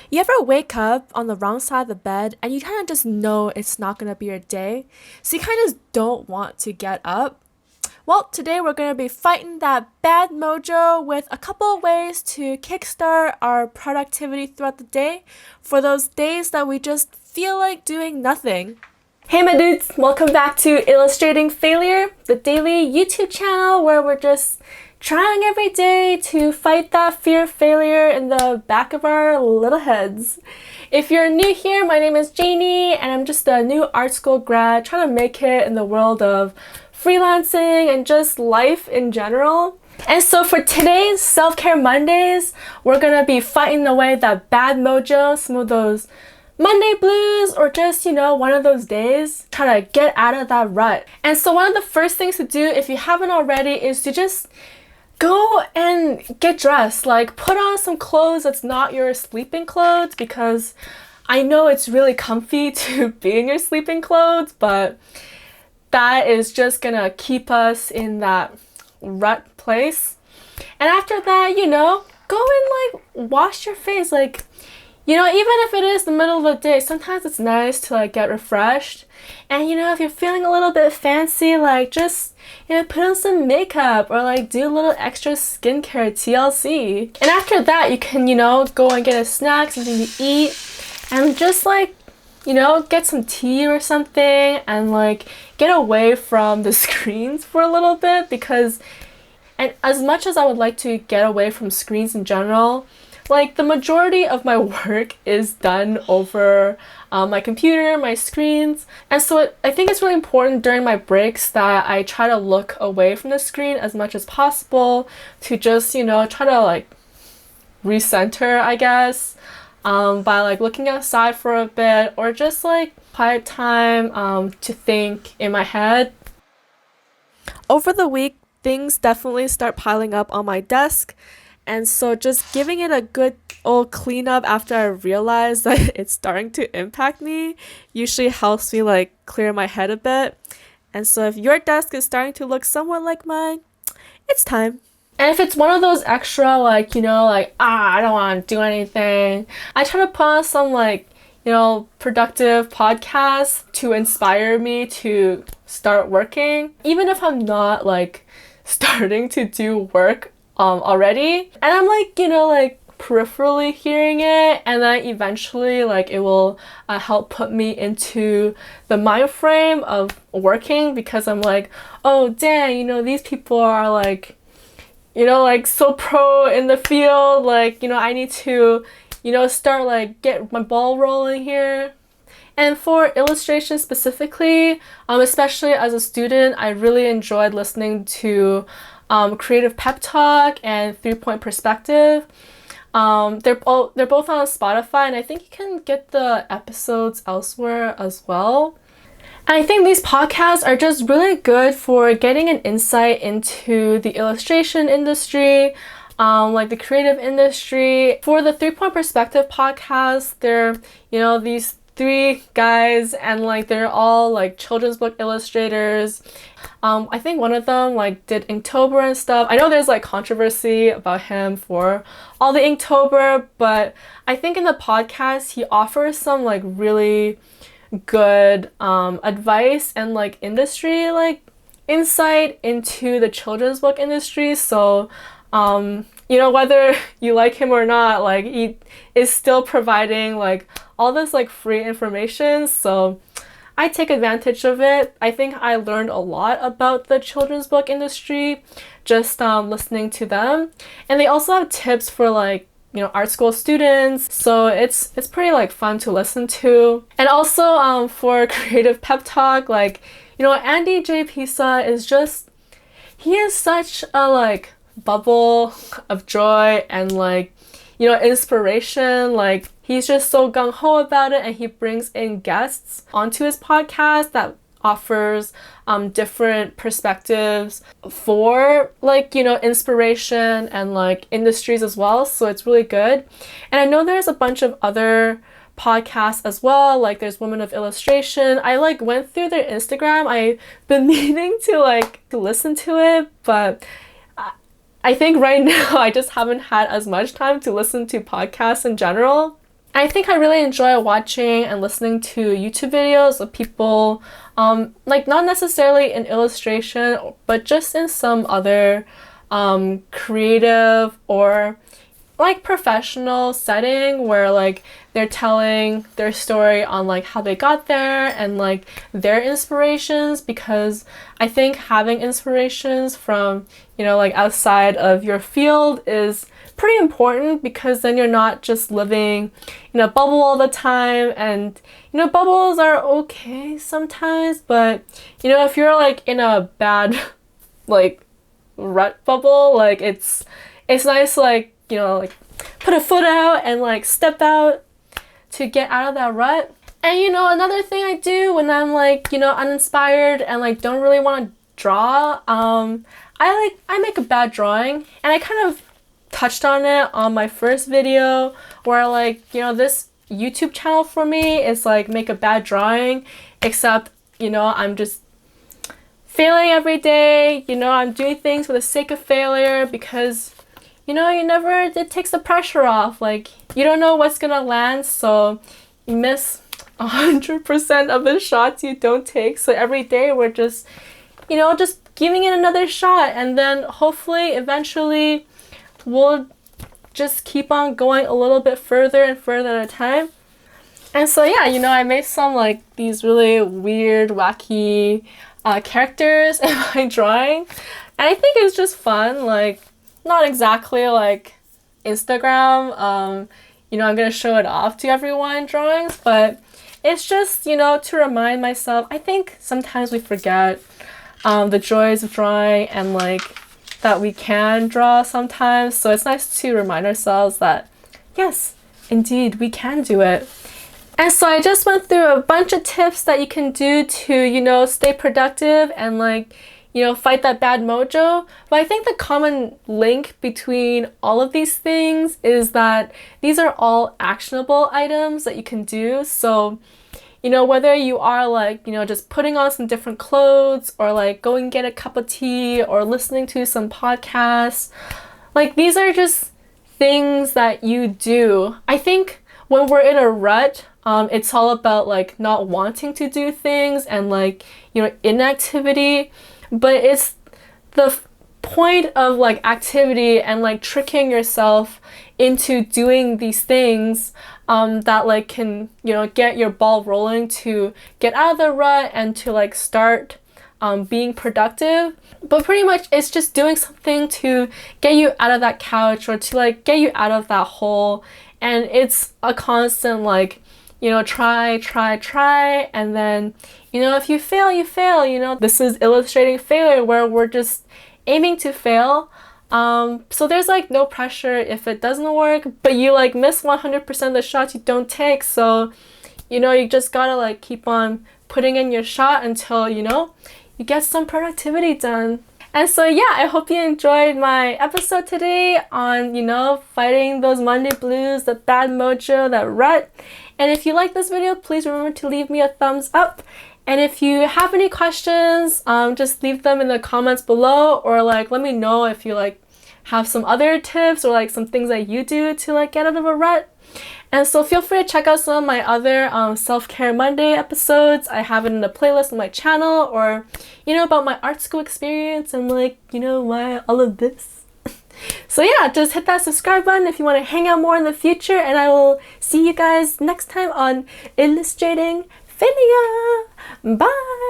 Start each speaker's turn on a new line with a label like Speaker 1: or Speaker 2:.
Speaker 1: You ever wake up on the wrong side of the bed and you kind of just know it's not going to be your day? So you kind of don't want to get up? Well, today we're going to be fighting that bad mojo with a couple of ways to kickstart our productivity throughout the day for those days that we just feel like doing nothing. Hey my dudes, welcome back to Illustrating Failure, the daily YouTube channel where we're just trying every day to fight that fear of failure in the back of our little heads. If you're new here, my name is Janie and I'm just a new art school grad trying to make it in the world of freelancing and just life in general. And so for today's Self-Care Mondays, we're gonna be fighting away that bad mojo, some of those Monday blues, or just, one of those days, try to get out of that rut. And so one of the first things to do, if you haven't already, is to just go and get dressed. Like, put on some clothes that's not your sleeping clothes, because I know it's really comfy to be in your sleeping clothes, but that is just gonna keep us in that rut place. And after that, go and wash your face. Even if it is the middle of the day, sometimes it's nice to get refreshed. And if you're feeling a little bit fancy, just put on some makeup or do a little extra skincare TLC. And after that, you can go and get a snack, something to eat, and just get some tea or something, and get away from the screens for a little bit, because and as much as I would like to get away from screens in general, the majority of my work is done over my computer, my screens. And so I think it's really important during my breaks that I try to look away from the screen as much as possible to just, try to recenter, I guess, by looking outside for a bit, or just quiet time to think in my head. Over the week, things definitely start piling up on my desk. And so just giving it a good old cleanup after I realize that it's starting to impact me usually helps me clear my head a bit. And so if your desk is starting to look somewhat like mine, it's time. And if it's one of those extra I don't want to do anything, I try to put on some productive podcasts to inspire me to start working, even if I'm not starting to do work already, and I'm peripherally hearing it, and then eventually it will help put me into the mind frame of working, because I'm oh dang, these people are so pro in the field, I need to start get my ball rolling here. And for illustration specifically, especially as a student, I really enjoyed listening to Creative Pep Talk and 3-Point Perspective. They're both on Spotify, and I think you can get the episodes elsewhere as well. And I think these podcasts are just really good for getting an insight into the illustration industry, the creative industry. For the 3-Point Perspective podcast, they're these 3 guys, and they're all children's book illustrators. I think one of them did Inktober and stuff. I know there's controversy about him for all the Inktober, but I think in the podcast he offers some really good advice and industry insight into the children's book industry. So whether you like him or not, he is still providing all this free information, so I take advantage of it. I think I learned a lot about the children's book industry just listening to them. And they also have tips for art school students, so it's pretty fun to listen to. And also for Creative Pep Talk, Andy J. Pisa is just, he is such a bubble of joy and inspiration. He's just so gung-ho about it, and he brings in guests onto his podcast that offers different perspectives for inspiration and industries as well. So it's really good. And I know there's a bunch of other podcasts as well, there's Women of Illustration. I went through their Instagram. I've been meaning to listen to it, but I think right now I just haven't had as much time to listen to podcasts in general. I think I really enjoy watching and listening to YouTube videos of people, like not necessarily in illustration, but just in some other creative or like professional setting where like they're telling their story on like how they got there and like their inspirations, because I think having inspirations from, you know, like outside of your field is pretty important, because then you're not just living in a bubble all the time. And you know, bubbles are okay sometimes, but you know, if you're like in a bad like rut bubble, like it's nice to like, you know, like put a foot out and like step out to get out of that rut. And you know, another thing I do when I'm like, you know, uninspired and like don't really want to draw, I make a bad drawing, and I kind of touched on it on my first video where like, you know, this YouTube channel for me is like make a bad drawing, except, you know, I'm just failing every day. You know, I'm doing things for the sake of failure, because you know, it takes the pressure off. Like, you don't know what's gonna land, so you miss 100% of the shots you don't take. So every day we're just, you know, just giving it another shot, and then hopefully eventually we'll just keep on going a little bit further and further at a time. And so yeah, you know, I made some like these really weird, wacky characters in my drawing, and I think it's just fun. Like, not exactly like Instagram, you know, I'm gonna show it off to everyone drawings, but it's just, you know, to remind myself. I think sometimes we forget the joys of drawing and like that we can draw sometimes, so it's nice to remind ourselves that yes, indeed we can do it. And so I just went through a bunch of tips that you can do to, you know, stay productive and like, you know, fight that bad mojo. But I think the common link between all of these things is that these are all actionable items that you can do. So, you know, whether you are like, you know, just putting on some different clothes, or like going get a cup of tea, or listening to some podcasts, like these are just things that you do. I think when we're in a rut, it's all about like not wanting to do things and like, you know, inactivity. But it's the point of like activity and like tricking yourself into doing these things that like can, you know, get your ball rolling to get out of the rut and to like start being productive. But pretty much it's just doing something to get you out of that couch, or to like get you out of that hole. And it's a constant like, you know, try, and then, you know, if you fail, you fail. You know, this is illustrating failure, where we're just aiming to fail. So there's like no pressure if it doesn't work, but you like miss 100% of the shots you don't take. So, you know, you just gotta like keep on putting in your shot until, you know, you get some productivity done. And so yeah, I hope you enjoyed my episode today on, you know, fighting those Monday blues, the bad mojo, that rut. And if you like this video, please remember to leave me a thumbs up. And if you have any questions, just leave them in the comments below, or like let me know if you like have some other tips or like some things that you do to like get out of a rut. And so feel free to check out some of my other Self-Care Monday episodes. I have it in a playlist on my channel, or, you know, about my art school experience and like, you know, why all of this. So yeah, just hit that subscribe button if you want to hang out more in the future, and I will see you guys next time on Illustrating Failure. Bye!